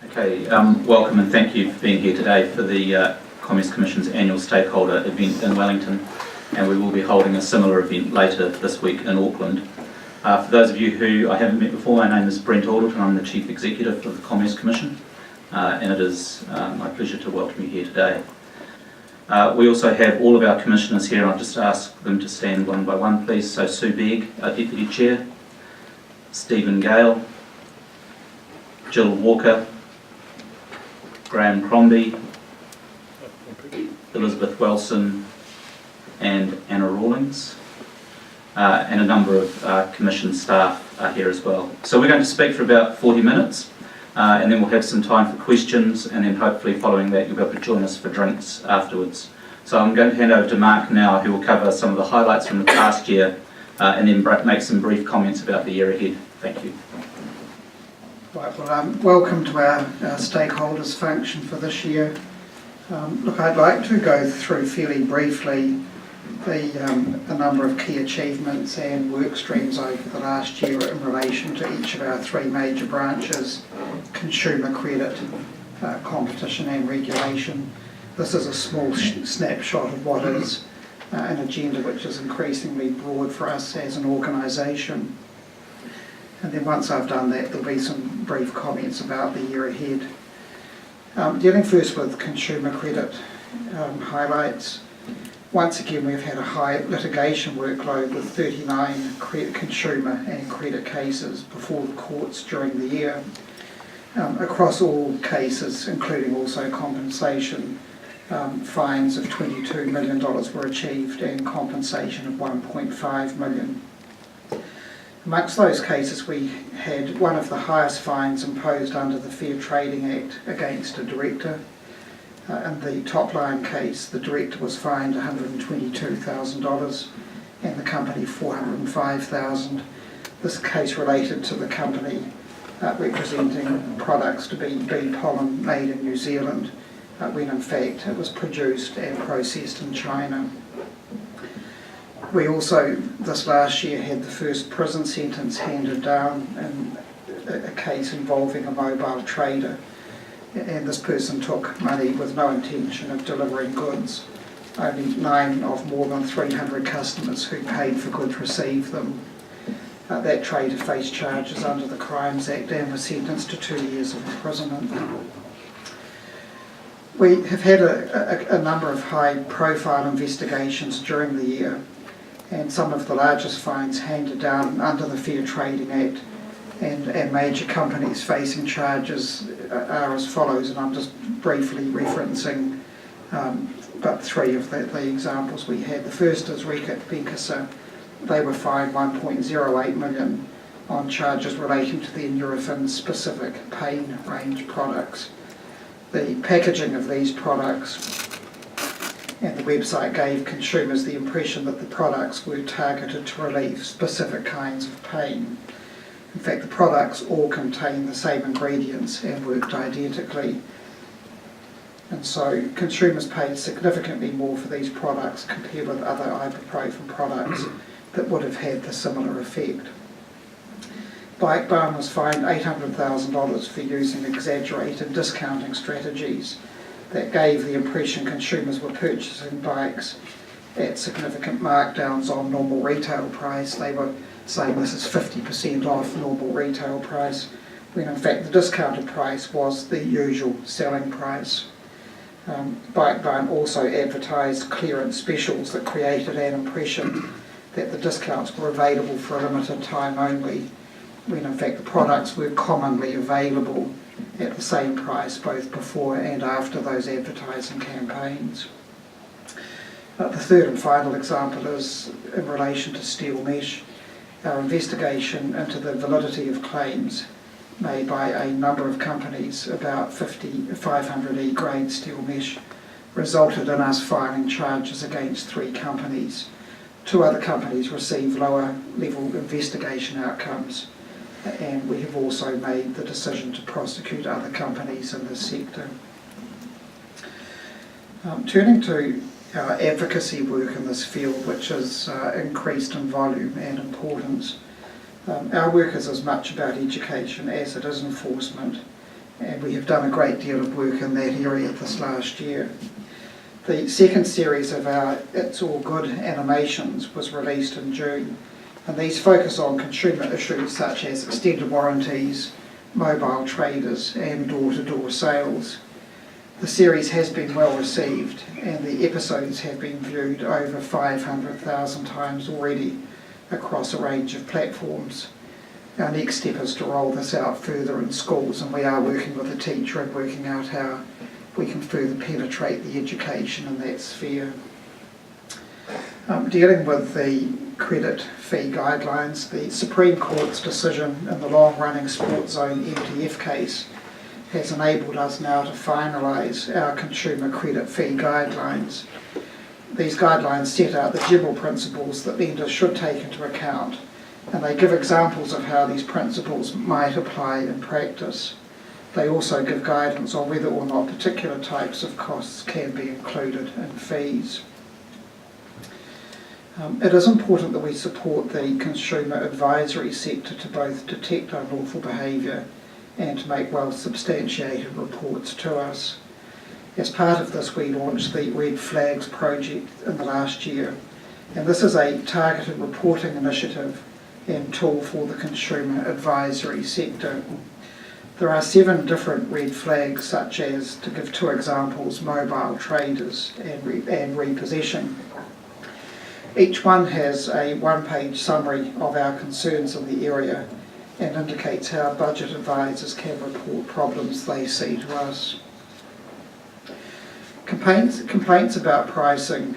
Okay, welcome and thank you for being here today for the Commerce Commission's annual Stakeholder event in Wellington, and we will be holding a similar event later this week in Auckland. For those of you who I haven't met before, my name is Brent Alderton. I'm the Chief Executive of the Commerce Commission, and it is my pleasure to welcome you here today. We also have all of our commissioners here, and I'll just ask them to stand one by one, please. So Sue Begg, our Deputy Chair, Stephen Gale, Jill Walker, Graham Crombie, Elizabeth Wilson and Anna Rawlings, and a number of Commission staff are here as well. So we're going to speak for about 40 minutes and then we'll have some time for questions, and then hopefully following that you'll be able to join us for drinks afterwards. So I'm going to hand over to Mark now, who will cover some of the highlights from the past year and then make some brief comments about the year ahead. Thank you. Right, well, welcome to our stakeholders function for this year. Look, I'd like to go through fairly briefly the number of key achievements and work streams over the last year in relation to each of our three major branches: consumer credit, competition and regulation. This is a small snapshot of what is an agenda which is increasingly broad for us as an organisation. And then once I've done that, there'll be some brief comments about the year ahead. Dealing first with consumer credit highlights. Once again, we've had a high litigation workload with 39 consumer and credit cases before the courts during the year. Across all cases, including also compensation, fines of $22 million were achieved and compensation of $1.5 million. Amongst those cases, we had one of the highest fines imposed under the Fair Trading Act against a director. In the top line case, the director was fined $122,000 and the company $405,000. This case related to the company representing products to be bee pollen made in New Zealand, when in fact it was produced and processed in China. We also, this last year, had the first prison sentence handed down in a case involving a mobile trader, and this person took money with no intention of delivering goods. Only 9 of more than 300 customers who paid for goods received them. That trader faced charges under the Crimes Act and was sentenced to 2 years of imprisonment. We have had a number of high-profile investigations during the year, and some of the largest fines handed down under the Fair Trading Act and major companies facing charges are as follows, and I'm just briefly referencing but 3 of the examples we had. The first is Reckitt Benckiser. They were fined $1.08 million on charges relating to their Nurofen-specific pain range products. The packaging of these products and the website gave consumers the impression that the products were targeted to relieve specific kinds of pain. In fact, the products all contain the same ingredients and worked identically. And so consumers paid significantly more for these products compared with other ibuprofen products that would have had the similar effect. Bike Barn was fined $800,000 for using exaggerated discounting strategies that gave the impression consumers were purchasing bikes at significant markdowns on normal retail price. They were saying this is 50% off normal retail price, when in fact the discounted price was the usual selling price. Bike Barn also advertised clearance specials that created an impression that the discounts were available for a limited time only, when in fact the products were commonly available at the same price both before and after those advertising campaigns. The third and final example is in relation to steel mesh. Our investigation into the validity of claims made by a number of companies about 500E grade steel mesh resulted in us filing charges against 3 companies. 2 other companies received lower level investigation outcomes, and we have also made the decision to prosecute other companies in this sector. Turning to our advocacy work in this field, which has increased in volume and importance. Our work is as much about education as it is enforcement, and we have done a great deal of work in that area this last year. The second series of our It's All Good animations was released in June, and these focus on consumer issues such as extended warranties, mobile traders and door-to-door sales. The series has been well received, and the episodes have been viewed over 500,000 times already across a range of platforms. Our next step is to roll this out further in schools, and we are working with a teacher and working out how we can further penetrate the education in that sphere. Dealing with the credit fee guidelines, the Supreme Court's decision in the long-running Sports Zone MTF case has enabled us now to finalise our consumer credit fee guidelines. These guidelines set out the general principles that lenders should take into account, and they give examples of how these principles might apply in practice. They also give guidance on whether or not particular types of costs can be included in fees. It is important that we support the consumer advisory sector to both detect unlawful behaviour and to make well-substantiated reports to us. As part of this, we launched the Red Flags project in the last year, and this is a targeted reporting initiative and tool for the consumer advisory sector. There are 7 different red flags, such as, to give 2 examples, mobile traders and repossession. Each one has a 1-page summary of our concerns in the area and indicates how budget advisors can report problems they see to us. Complaints about pricing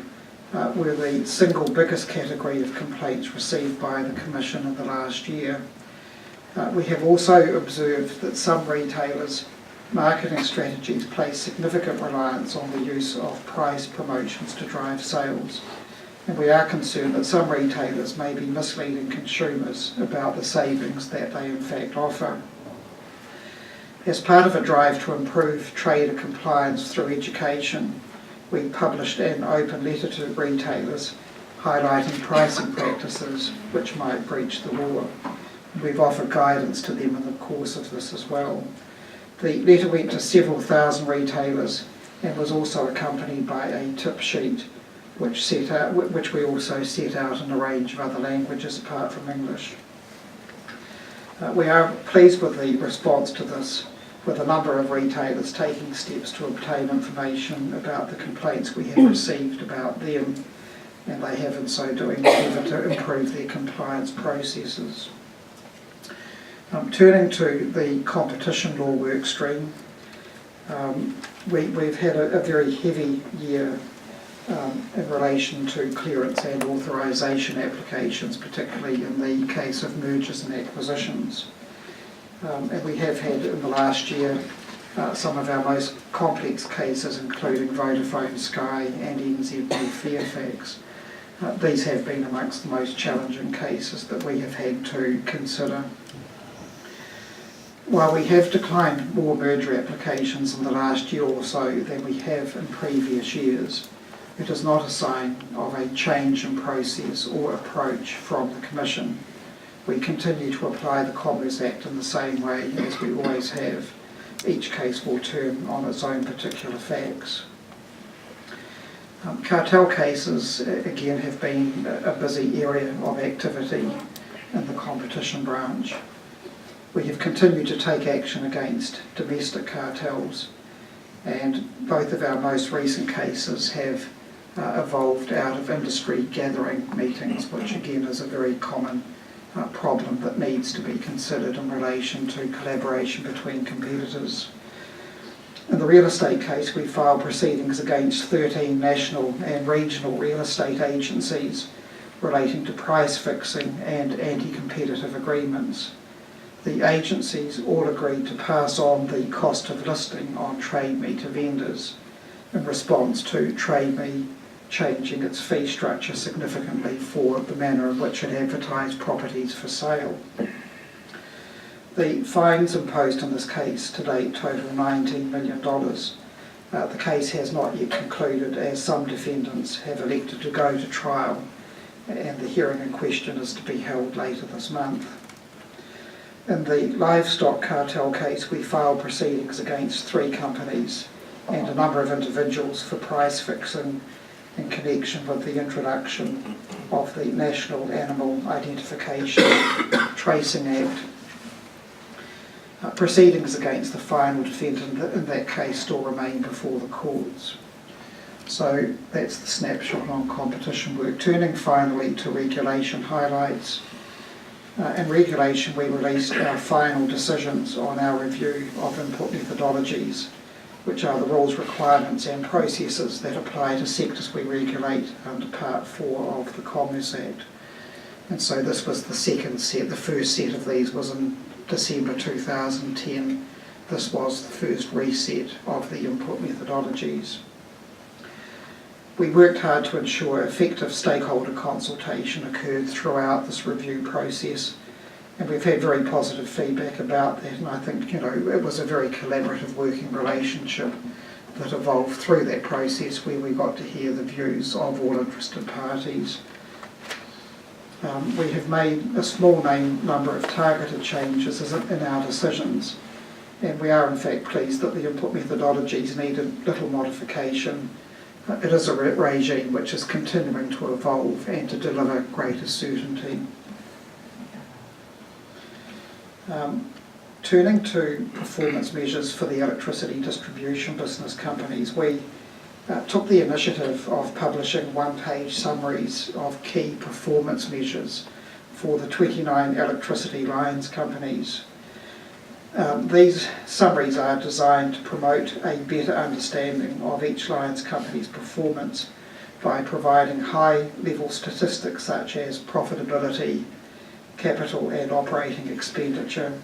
were the single biggest category of complaints received by the Commission in the last year. We have also observed that some retailers' marketing strategies place significant reliance on the use of price promotions to drive sales, and we are concerned that some retailers may be misleading consumers about the savings that they in fact offer. As part of a drive to improve trader compliance through education, we published an open letter to retailers highlighting pricing practices which might breach the law. We've offered guidance to them in the course of this as well. The letter went to several thousand retailers and was also accompanied by a tip sheet which we also set out in a range of other languages apart from English. We are pleased with the response to this, with a number of retailers taking steps to obtain information about the complaints we have received about them, and they have in so doing endeavoured to improve their compliance processes. Turning to the competition law work stream, we've had a very heavy year in relation to clearance and authorisation applications, particularly in the case of mergers and acquisitions. And we have had in the last year some of our most complex cases, including Vodafone, Sky and NZ Fairfax. These have been amongst the most challenging cases that we have had to consider. While we have declined more merger applications in the last year or so than we have in previous years, it is not a sign of a change in process or approach from the Commission. We continue to apply the Commerce Act in the same way as we always have. Each case will turn on its own particular facts. Cartel cases, again, have been a busy area of activity in the competition branch. We have continued to take action against domestic cartels, and both of our most recent cases have evolved out of industry gathering meetings, which again is a very common problem that needs to be considered in relation to collaboration between competitors. In the real estate case, we filed proceedings against 13 national and regional real estate agencies relating to price fixing and anti-competitive agreements. The agencies all agreed to pass on the cost of listing on Trade Me to vendors in response to Trade Me changing its fee structure significantly for the manner in which it advertised properties for sale. The fines imposed in this case to date total $19 million. The case has not yet concluded, as some defendants have elected to go to trial, and the hearing in question is to be held later this month. In the livestock cartel case, we filed proceedings against 3 companies and a number of individuals for price fixing in connection with the introduction of the National Animal Identification Tracing Act. Proceedings against the final defendant in that case still remain before the courts. So that's the snapshot on competition work. Turning finally to regulation highlights. In regulation, we released our final decisions on our review of input methodologies, which are the rules, requirements and processes that apply to sectors we regulate under Part 4 of the Commerce Act. And so this was the second set. The first set of these was in December 2010. This was the first reset of the input methodologies. We worked hard to ensure effective stakeholder consultation occurred throughout this review process, and we've had very positive feedback about that, and I think it was a very collaborative working relationship that evolved through that process where we got to hear the views of all interested parties. We have made a small number of targeted changes in our decisions, and we are in fact pleased that the input methodologies needed little modification. It is a regime which is continuing to evolve and to deliver greater certainty. Turning to performance measures for the electricity distribution business companies, we took the initiative of publishing one-page summaries of key performance measures for the 29 electricity lines companies. These summaries are designed to promote a better understanding of each lines company's performance by providing high-level statistics such as profitability, capital and operating expenditure,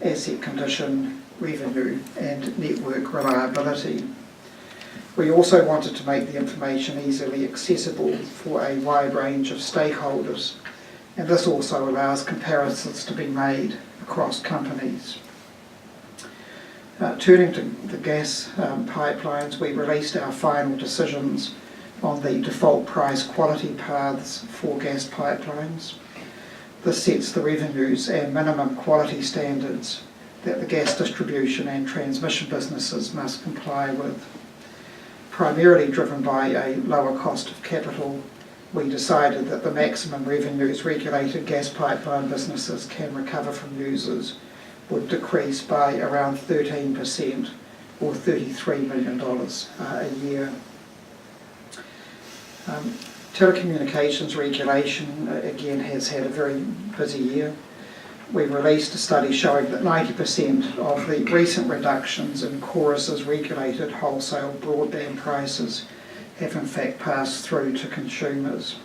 asset condition, revenue and network reliability. We also wanted to make the information easily accessible for a wide range of stakeholders, and this also allows comparisons to be made across companies. Turning to the gas pipelines, we released our final decisions on the default price quality paths for gas pipelines. This sets the revenues and minimum quality standards that the gas distribution and transmission businesses must comply with. Primarily driven by a lower cost of capital, we decided that the maximum revenues regulated gas pipeline businesses can recover from users would decrease by around 13% or $33 million a year. Telecommunications regulation again has had a very busy year. We released a study showing that 90% of the recent reductions in Chorus's regulated wholesale broadband prices have in fact passed through to consumers.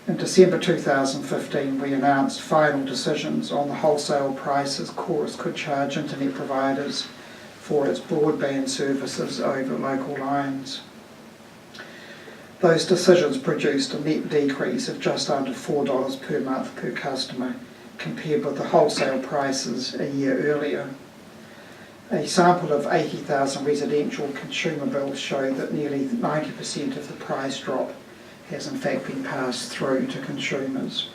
In December 2015, we announced final decisions on the wholesale prices Chorus could charge internet providers for its broadband services over local lines. Those decisions produced a net decrease of just under $4 per month per customer, compared with the wholesale prices a year earlier. A sample of 80,000 residential consumer bills showed that nearly 90% of the price drop has in fact been passed through to consumers.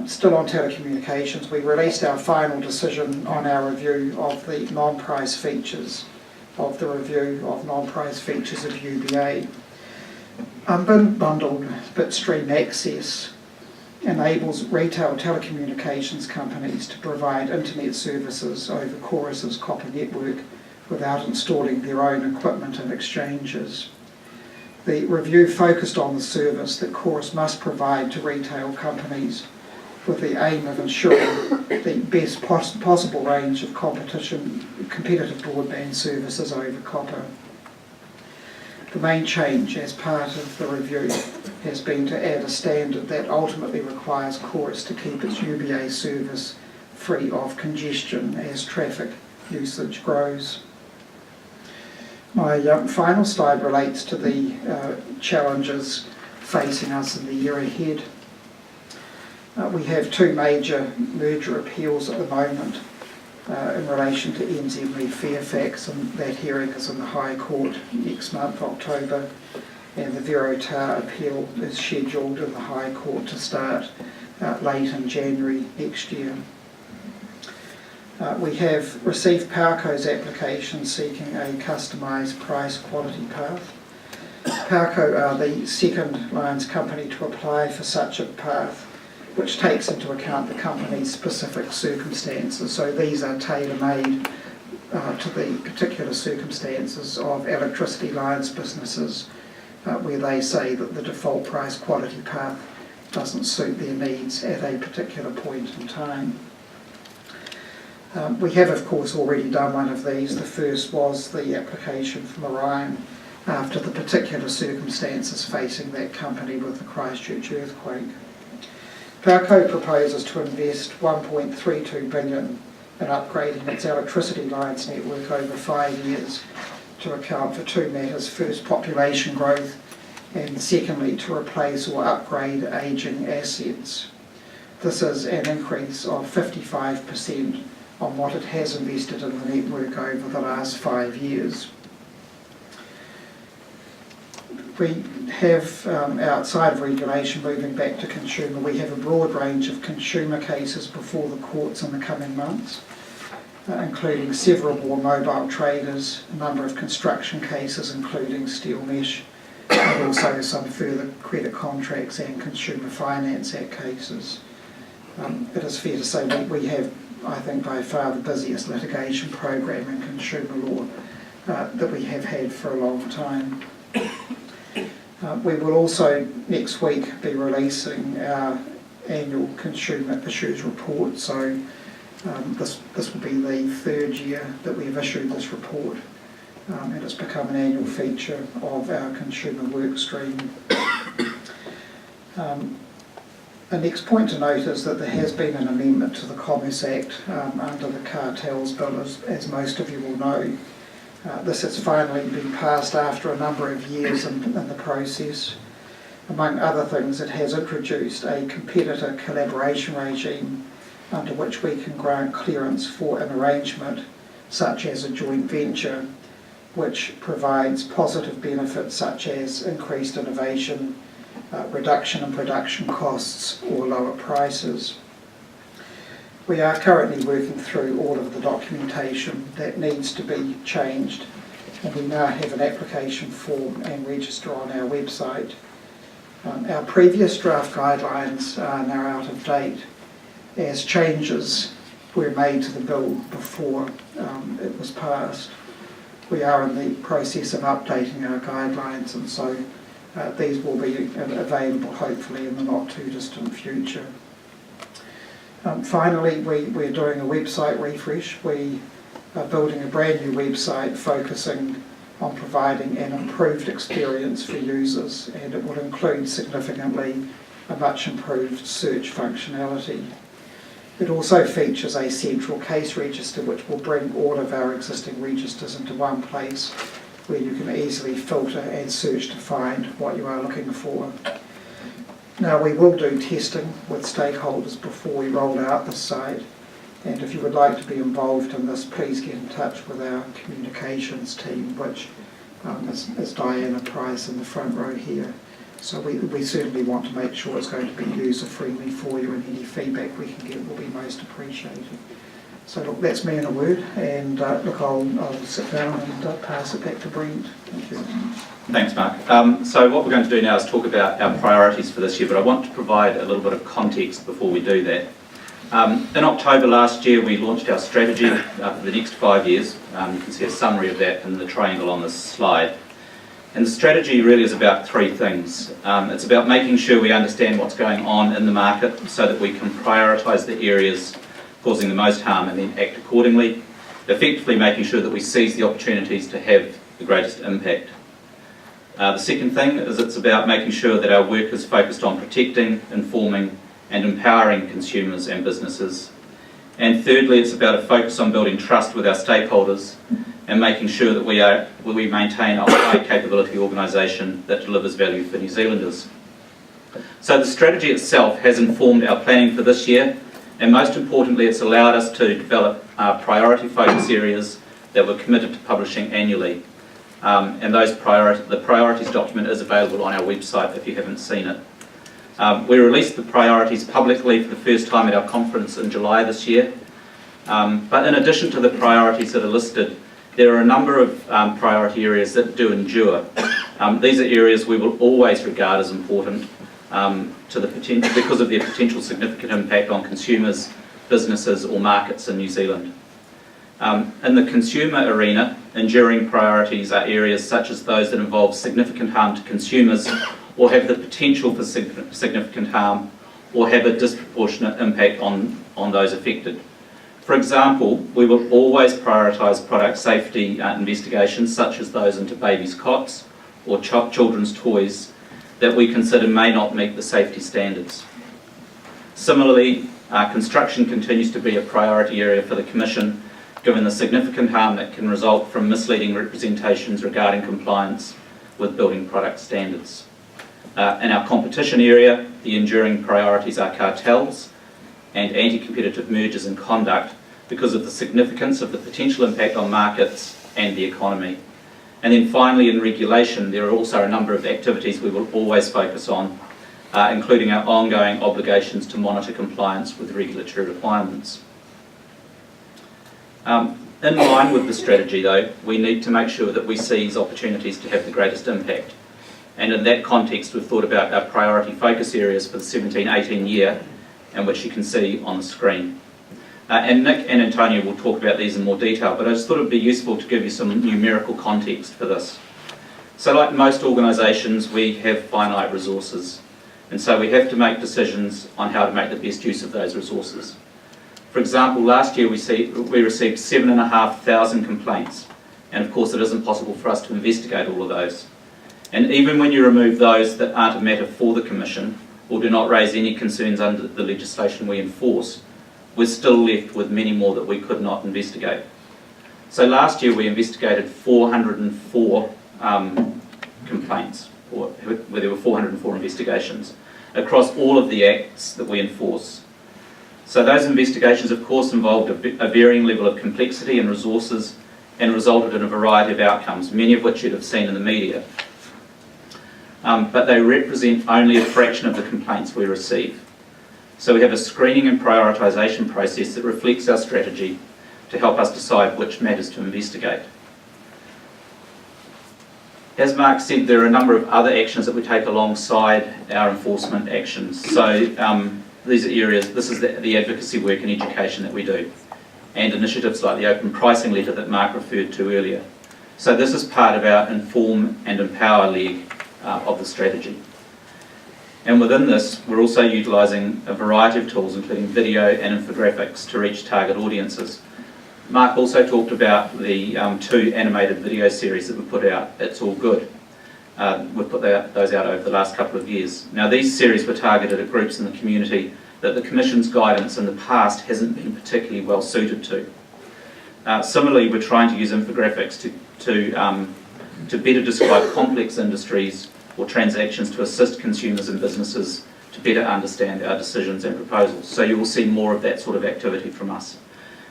Still on telecommunications, we released our final decision on our review of the non-price features of the review of non-price features of UBA. Unbundled bitstream access enables retail telecommunications companies to provide internet services over Chorus's copper network without installing their own equipment and exchanges. The review focused on the service that Chorus must provide to retail companies with the aim of ensuring the best possible range of competitive broadband services over copper. The main change as part of the review has been to add a standard that ultimately requires Chorus to keep its UBA service free of congestion as traffic usage grows. My final slide relates to the challenges facing us in the year ahead. We have 2 major merger appeals at the moment in relation to NZ Fairfax, and that hearing is in the High Court next month, October, and the Vero Tar appeal is scheduled in the High Court to start late in January next year. We have received Powerco's application seeking a customised price quality path. Powerco are the second lines company to apply for such a path, which takes into account the company's specific circumstances. So these are tailor-made to the particular circumstances of electricity lines businesses, where they say that the default price quality path doesn't suit their needs at a particular point in time. We have, of course, already done one of these. The first was the application from Orion after the particular circumstances facing that company with the Christchurch earthquake. Powerco proposes to invest $1.32 billion in upgrading its electricity lines network over 5 years to account for two matters: first, population growth, and secondly, to replace or upgrade ageing assets. This is an increase of 55% on what it has invested in the network over the last 5 years. We have, outside of regulation, moving back to consumer, we have a broad range of consumer cases before the courts in the coming months, including several more mobile traders, a number of construction cases including steel mesh, and also some further credit contracts and Consumer Finance Act cases. It is fair to say we have, I think, by far the busiest litigation program in consumer law that we have had for a long time. We will also next week be releasing our annual consumer issues report, so this will be the third year that we've issued this report, and it's become an annual feature of our consumer work stream. The next point to note is that there has been an amendment to the Commerce Act under the Cartels Bill, as most of you will know. This has finally been passed after a number of years in the process. Among other things, it has introduced a competitor collaboration regime under which we can grant clearance for an arrangement such as a joint venture, which provides positive benefits such as increased innovation, reduction in production costs, or lower prices. We are currently working through all of the documentation that needs to be changed, and we now have an application form and register on our website. Our previous draft guidelines are now out of date, as changes were made to the bill before it was passed. We are in the process of updating our guidelines, and so these will be available hopefully in the not too distant future. Finally, we're doing a website refresh. We are building a brand new website focusing on providing an improved experience for users, and it will include significantly a much improved search functionality. It also features a central case register which will bring all of our existing registers into one place where you can easily filter and search to find what you are looking for. Now, we will do testing with stakeholders before we roll out this site, and if you would like to be involved in this, please get in touch with our communications team, which is Diana Price in the front row here. So we certainly want to make sure it's going to be user-friendly for you, and any feedback we can get will be most appreciated. So look, that's me in a word, and look, I'll sit down and pass it back to Brent. Thank you. Thanks, Mark. So what we're going to do now is talk about our priorities for this year, but I want to provide a little bit of context before we do that. In October last year, we launched our strategy for the next 5 years. You can see a summary of that in the triangle on this slide. And the strategy really is about three things. It's about making sure we understand what's going on in the market so that we can prioritise the areas causing the most harm and then act accordingly, effectively making sure that we seize the opportunities to have the greatest impact. The second thing is it's about making sure that our work is focused on protecting, informing and empowering consumers and businesses. And thirdly, it's about a focus on building trust with our stakeholders and making sure that we maintain a high capability organisation that delivers value for New Zealanders. So the strategy itself has informed our planning for this year, and most importantly it's allowed us to develop priority focus areas that we're committed to publishing annually. And the priorities document is available on our website if you haven't seen it. We released the priorities publicly for the first time at our conference in July this year. But in addition to the priorities that are listed, there are a number of priority areas that do endure. These are areas we will always regard as important because of their potential significant impact on consumers, businesses or markets in New Zealand. In the consumer arena, enduring priorities are areas such as those that involve significant harm to consumers or have the potential for significant harm or have a disproportionate impact on those affected. For example, we will always prioritise product safety investigations such as those into babies' cots or children's toys that we consider may not meet the safety standards. Similarly, construction continues to be a priority area for the Commission, given the significant harm that can result from misleading representations regarding compliance with building product standards. In our competition area, the enduring priorities are cartels and anti-competitive mergers and conduct because of the significance of the potential impact on markets and the economy. And then finally, in regulation, there are also a number of activities we will always focus on, including our ongoing obligations to monitor compliance with regulatory requirements. In line with the strategy, though, we need to make sure that we seize opportunities to have the greatest impact. And in that context, we've thought about our priority focus areas for the 17-18 year, and which you can see on the screen. And Nick and Antonia will talk about these in more detail, but I just thought it would be useful to give you some numerical context for this. So like most organisations, we have finite resources, and so we have to make decisions on how to make the best use of those resources. For example, last year we received 7,500 complaints, and of course it isn't possible for us to investigate all of those. And even when you remove those that aren't a matter for the Commission or do not raise any concerns under the legislation we enforce, we're still left with many more that we could not investigate. So last year we investigated 404 complaints, or where there were 404 investigations, across all of the acts that we enforce. So those investigations of course involved a varying level of complexity and resources and resulted in a variety of outcomes, many of which you'd have seen in the media. But they represent only a fraction of the complaints we receive. So we have a screening and prioritisation process that reflects our strategy to help us decide which matters to investigate. As Mark said, there are a number of other actions that we take alongside our enforcement actions. So these are areas, this is the advocacy work and education that we do, and initiatives like the open pricing letter that Mark referred to earlier. So this is part of our inform and empower leg of the strategy. And within this, we're also utilising a variety of tools, including video and infographics, to reach target audiences. Mark also talked about the 2 animated video series that we put out, It's All Good. We've put those out over the last couple of years. Now these series were targeted at groups in the community that the Commission's guidance in the past hasn't been particularly well suited to. Similarly, we're trying to use infographics to better describe complex industries or transactions to assist consumers and businesses to better understand our decisions and proposals. So you will see more of that sort of activity from us.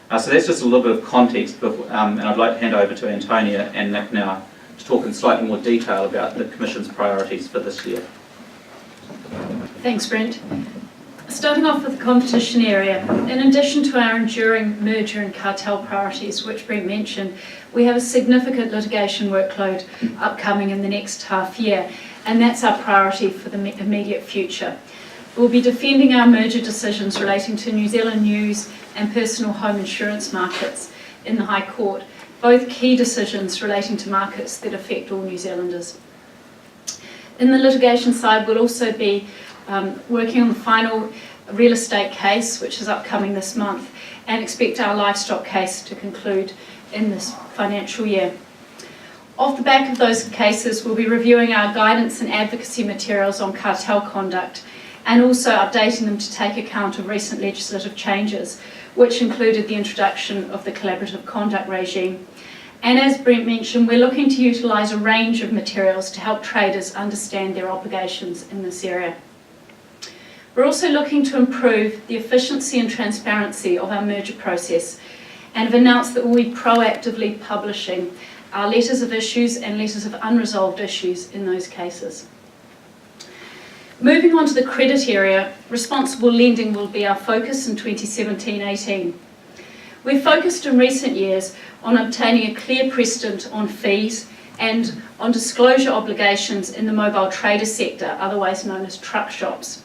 So that's just a little bit of context, and I'd like to hand over to Antonia and Nick now to talk in slightly more detail about the Commission's priorities for this year. Thanks, Brent. Starting off with the competition area, in addition to our enduring merger and cartel priorities, which Brent mentioned, we have a significant litigation workload upcoming in the next half year, and that's our priority for the immediate future. We'll be defending our merger decisions relating to New Zealand news and personal home insurance markets in the High Court, both key decisions relating to markets that affect all New Zealanders. In the litigation side, we'll also be working on the final real estate case, which is upcoming this month, and expect our livestock case to conclude in this financial year. Off the back of those cases, we'll be reviewing our guidance and advocacy materials on cartel conduct and also updating them to take account of recent legislative changes, which included the introduction of the collaborative conduct regime. And as Brent mentioned, we're looking to utilise a range of materials to help traders understand their obligations in this area. We're also looking to improve the efficiency and transparency of our merger process and have announced that we'll be proactively publishing our letters of issues and letters of unresolved issues in those cases. Moving on to the credit area, responsible lending will be our focus in 2017-18. We've focused in recent years on obtaining a clear precedent on fees and on disclosure obligations in the mobile trader sector, otherwise known as truck shops.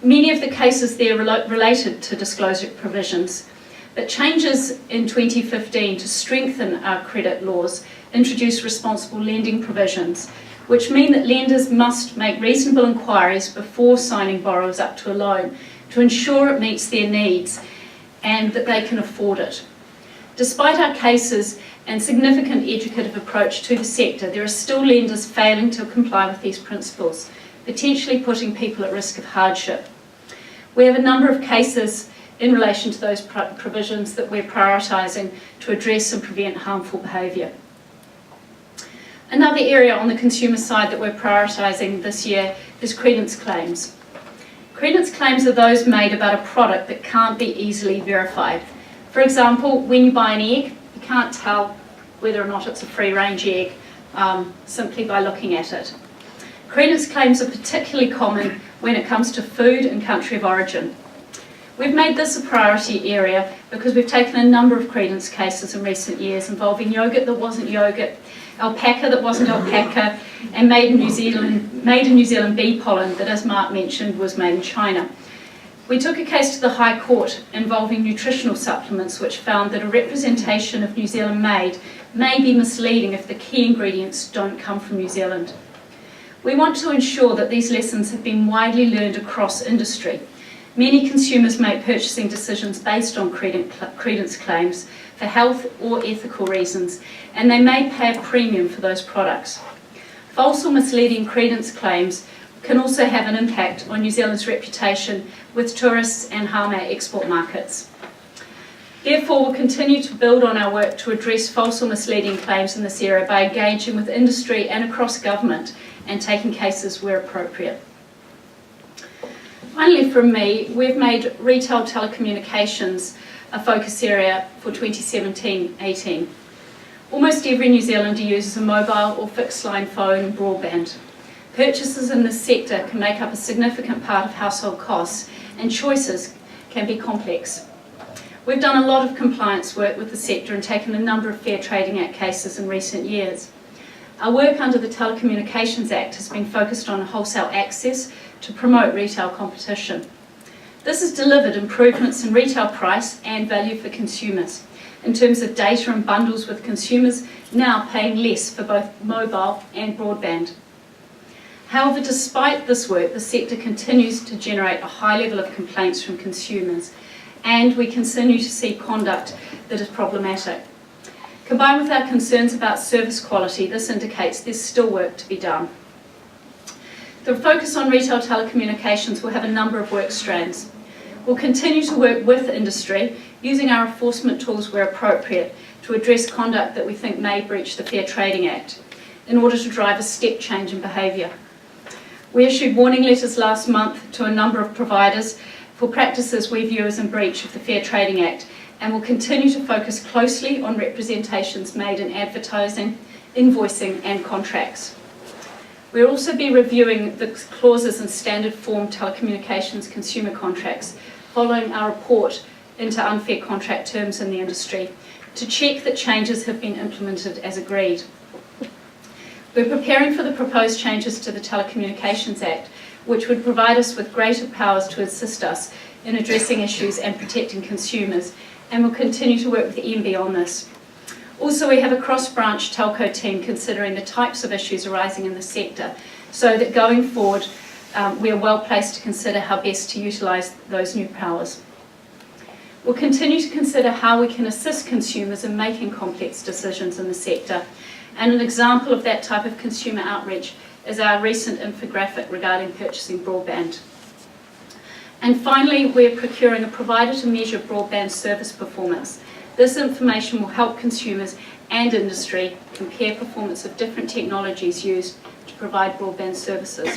Many of the cases there related to disclosure provisions, but changes in 2015 to strengthen our credit laws introduced responsible lending provisions, which mean that lenders must make reasonable inquiries before signing borrowers up to a loan to ensure it meets their needs and that they can afford it. Despite our cases and significant educative approach to the sector, there are still lenders failing to comply with these principles, potentially putting people at risk of hardship. We have a number of cases in relation to those provisions that we're prioritising to address and prevent harmful behaviour. Another area on the consumer side that we're prioritising this year is credence claims. Credence claims are those made about a product that can't be easily verified. For example, when you buy an egg, you can't tell whether or not it's a free-range egg simply by looking at it. Credence claims are particularly common when it comes to food and country of origin. We've made this a priority area because we've taken a number of credence cases in recent years involving yoghurt that wasn't yoghurt, alpaca that wasn't alpaca, and made in New Zealand bee pollen that, as Mark mentioned, was made in China. We took a case to the High Court involving nutritional supplements, which found that a representation of New Zealand made may be misleading if the key ingredients don't come from New Zealand. We want to ensure that these lessons have been widely learned across industry. Many consumers make purchasing decisions based on credence claims for health or ethical reasons, and they may pay a premium for those products. False or misleading credence claims can also have an impact on New Zealand's reputation with tourists and harm our export markets. Therefore, we'll continue to build on our work to address false or misleading claims in this area by engaging with industry and across government and taking cases where appropriate. Finally from me, we've made retail telecommunications a focus area for 2017-18. Almost every New Zealander uses a mobile or fixed line phone and broadband. Purchases in this sector can make up a significant part of household costs, and choices can be complex. We've done a lot of compliance work with the sector and taken a number of Fair Trading Act cases in recent years. Our work under the Telecommunications Act has been focused on wholesale access to promote retail competition. This has delivered improvements in retail price and value for consumers in terms of data and bundles, with consumers now paying less for both mobile and broadband. However, despite this work, the sector continues to generate a high level of complaints from consumers, and we continue to see conduct that is problematic. Combined with our concerns about service quality, this indicates there's still work to be done. The focus on retail telecommunications will have a number of work strands. We'll continue to work with industry, using our enforcement tools where appropriate to address conduct that we think may breach the Fair Trading Act, in order to drive a step change in behaviour. We issued warning letters last month to a number of providers for practices we view as in breach of the Fair Trading Act, and will continue to focus closely on representations made in advertising, invoicing and contracts. We'll also be reviewing the clauses in standard form telecommunications consumer contracts following our report into unfair contract terms in the industry to check that changes have been implemented as agreed. We're preparing for the proposed changes to the Telecommunications Act, which would provide us with greater powers to assist us in addressing issues and protecting consumers, and we'll continue to work with the MB on this. Also, we have a cross-branch telco team considering the types of issues arising in the sector, so that going forward we are well placed to consider how best to utilise those new powers. We'll continue to consider how we can assist consumers in making complex decisions in the sector, and an example of that type of consumer outreach is our recent infographic regarding purchasing broadband. And finally, we're procuring a provider to measure broadband service performance. This information will help consumers and industry compare performance of different technologies used to provide broadband services.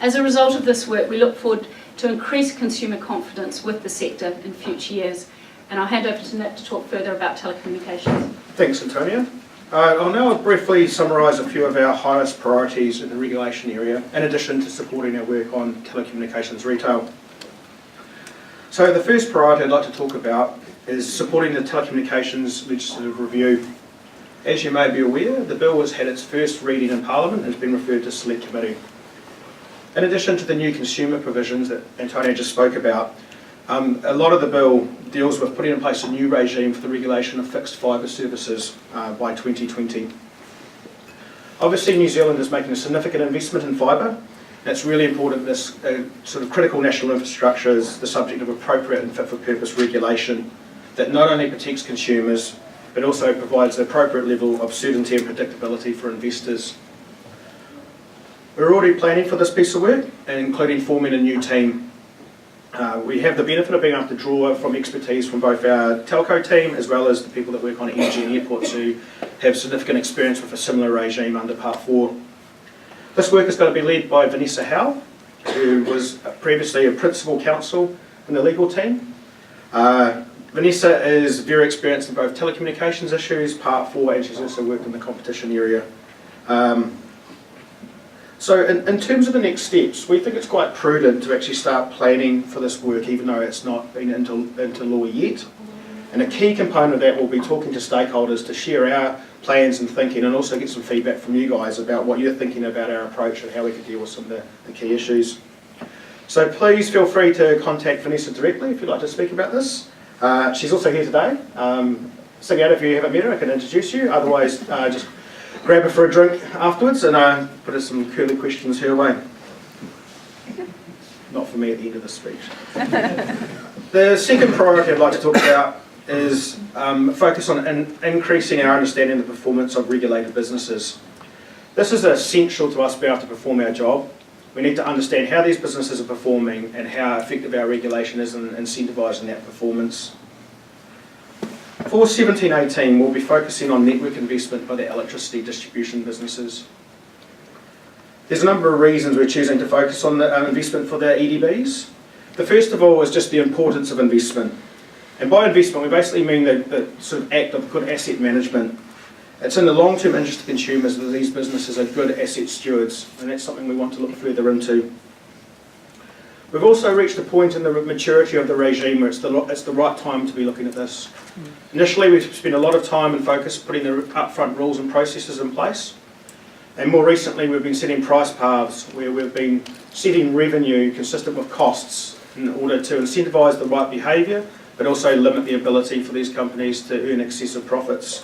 As a result of this work, we look forward to increased consumer confidence with the sector in future years. And I'll hand over to Nick to talk further about telecommunications. Thanks, Antonia. I'll now briefly summarise a few of our highest priorities in the regulation area, in addition to supporting our work on telecommunications retail. So the first priority I'd like to talk about is supporting the telecommunications legislative review. As you may be aware, the bill has had its first reading in Parliament and has been referred to Select Committee. In addition to the new consumer provisions that Antonia just spoke about, a lot of the bill deals with putting in place a new regime for the regulation of fixed fibre services by 2020. Obviously, New Zealand is making a significant investment in fibre, and it's really important this sort of critical national infrastructure is the subject of appropriate and fit-for-purpose regulation that not only protects consumers, but also provides the appropriate level of certainty and predictability for investors. We're already planning for this piece of work, including forming a new team. We have the benefit of being able to draw from expertise from both our telco team as well as the people that work on energy and airports who have significant experience with a similar regime under Part 4. This work is going to be led by Vanessa Howe, who was previously a principal counsel in the legal team. Vanessa is very experienced in both telecommunications issues, Part 4, and she's also worked in the competition area. So in terms of the next steps, we think it's quite prudent to actually start planning for this work, even though it's not been into law yet. And a key component of that will be talking to stakeholders to share our plans and thinking, and also get some feedback from you guys about what you're thinking about our approach and how we could deal with some of the key issues. So please feel free to contact Vanessa directly if you'd like to speak about this. She's also here today. Stick out if you haven't met her, I can introduce you. Otherwise, just grab her for a drink afterwards and put some curly questions her way. Not for me at the end of the speech. The second priority I'd like to talk about is focus on increasing our understanding of the performance of regulated businesses. This is essential to us being able to perform our job. We need to understand how these businesses are performing and how effective our regulation is in incentivising that performance. For 17-18, we'll be focusing on network investment by the electricity distribution businesses. There's a number of reasons we're choosing to focus on the investment for the EDBs. The first of all is just the importance of investment. And by investment, we basically mean the sort of act of good asset management. It's in the long-term interest of consumers that these businesses are good asset stewards, and that's something we want to look further into. We've also reached a point in the maturity of the regime where it's the right time to be looking at this. Initially, we've spent a lot of time and focus putting the upfront rules and processes in place. And more recently, we've been setting price paths where we've been setting revenue consistent with costs in order to incentivise the right behaviour, but also limit the ability for these companies to earn excessive profits.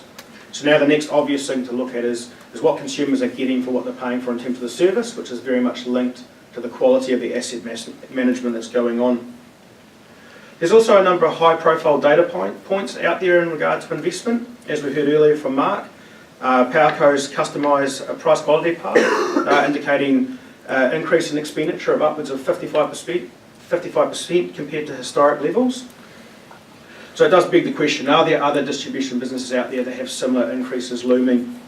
So now the next obvious thing to look at is what consumers are getting for what they're paying for in terms of the service, which is very much linked to the quality of the asset management that's going on. There's also a number of high-profile data points out there in regard to investment. As we heard earlier from Mark, Powerco's customised price quality path, indicating increase in expenditure of upwards of 55% compared to historic levels. So it does beg the question, are there other distribution businesses out there that have similar increases looming?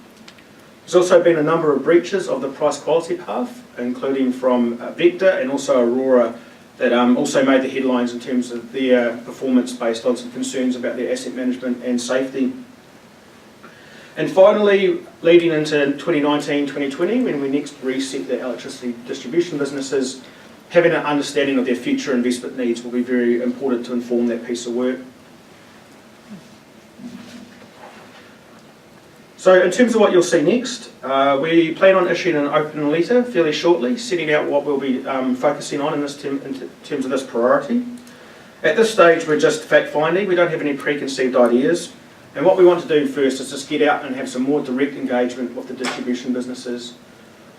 There's also been a number of breaches of the price quality path, including from Vector and also Aurora, that also made the headlines in terms of their performance based on some concerns about their asset management and safety. And finally, leading into 2019-2020, when we next reset the electricity distribution businesses, having an understanding of their future investment needs will be very important to inform that piece of work. So in terms of what you'll see next, we plan on issuing an open letter fairly shortly, setting out what we'll be focusing on in terms of this priority. At this stage, we're just fact-finding. We don't have any preconceived ideas. And what we want to do first is just get out and have some more direct engagement with the distribution businesses.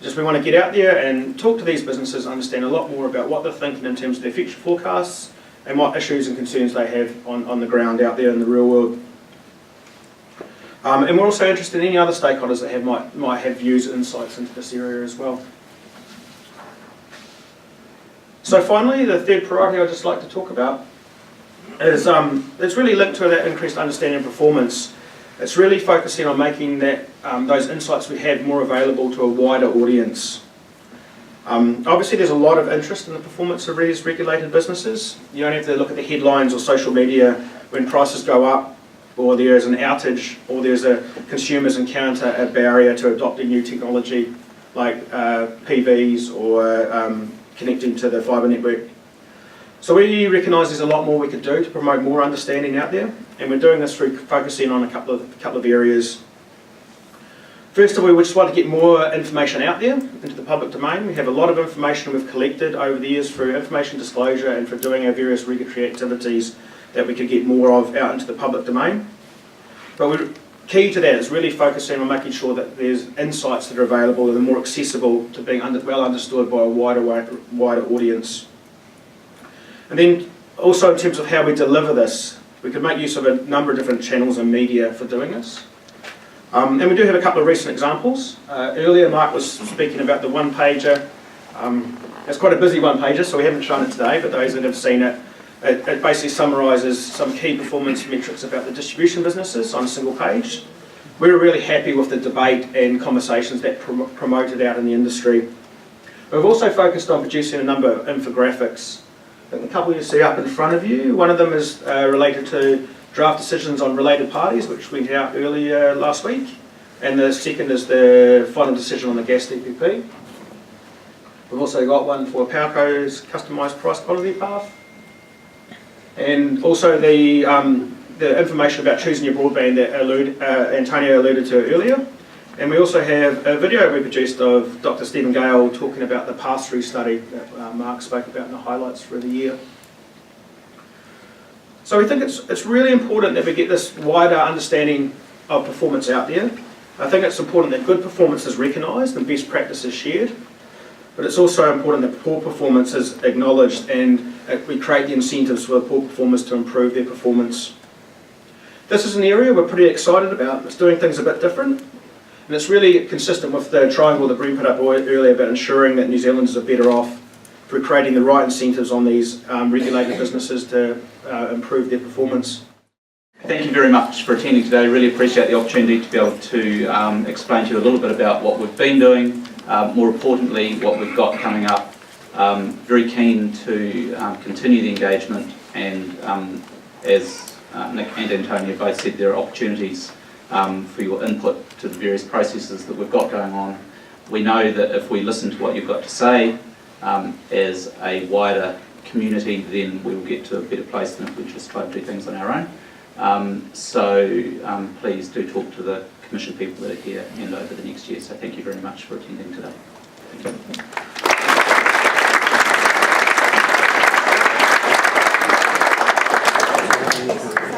We want to get out there and talk to these businesses, understand a lot more about what they're thinking in terms of their future forecasts and what issues and concerns they have on the ground out there in the real world. And we're also interested in any other stakeholders that might have views and insights into this area as well. So finally, the third priority I'd just like to talk about is it's really linked to that increased understanding of performance. It's really focusing on making that those insights we have more available to a wider audience. Obviously, there's a lot of interest in the performance of these regulated businesses. You only have to look at the headlines or social media when prices go up. or there's an outage, or there's a consumers encounter a barrier to adopting new technology like PVs or connecting to the fibre network. So we recognise there's a lot more we could do to promote more understanding out there, and we're doing this through focusing on a couple of areas. First of all, we just want to get more information out there into the public domain. We have a lot of information we've collected over the years through information disclosure and for doing our various regulatory activities that we could get more of out into the public domain. But key to that is really focusing on making sure that there's insights that are available and are more accessible to being well understood by a wider audience. And then also in terms of how we deliver this, we can make use of a number of different channels and media for doing this. And we do have a couple of recent examples. Earlier Mark was speaking about the one-pager. It's quite a busy one-pager, so we haven't shown it today, but those that have seen it, it basically summarises some key performance metrics about the distribution businesses on a single page. We were really happy with the debate and conversations that promoted out in the industry. We've also focused on producing a number of infographics. I think the couple you see up in front of you, one of them is related to draft decisions on related parties, which went out earlier last week, and the second is the final decision on the gas DPP. We've also got one for PowerCo's customised price quality path, and also the information about choosing your broadband that Antonia alluded to earlier. And we also have a video we produced of Dr. Stephen Gale talking about the pass-through study that Mark spoke about in the highlights for the year. So we think it's really important that we get this wider understanding of performance out there. I think it's important that good performance is recognised and best practice is shared, but it's also important that poor performance is acknowledged and we create the incentives for the poor performers to improve their performance. This is an area we're pretty excited about. It's doing things a bit different, and it's really consistent with the triangle that Brent put up earlier about ensuring that New Zealanders are better off through creating the right incentives on these regulated businesses to improve their performance. Thank you very much for attending today. Really appreciate the opportunity to be able to explain to you a little bit about what we've been doing, more importantly what we've got coming up. Very keen to continue the engagement, and as Nick and Antonia both said, there are opportunities for your input to the various processes that we've got going on. We know that if we listen to what you've got to say as a wider community, then we will get to a better place than if we just try to do things on our own. So please do talk to the Commission people that are here and over the next year. So thank you very much for attending today. Thank you.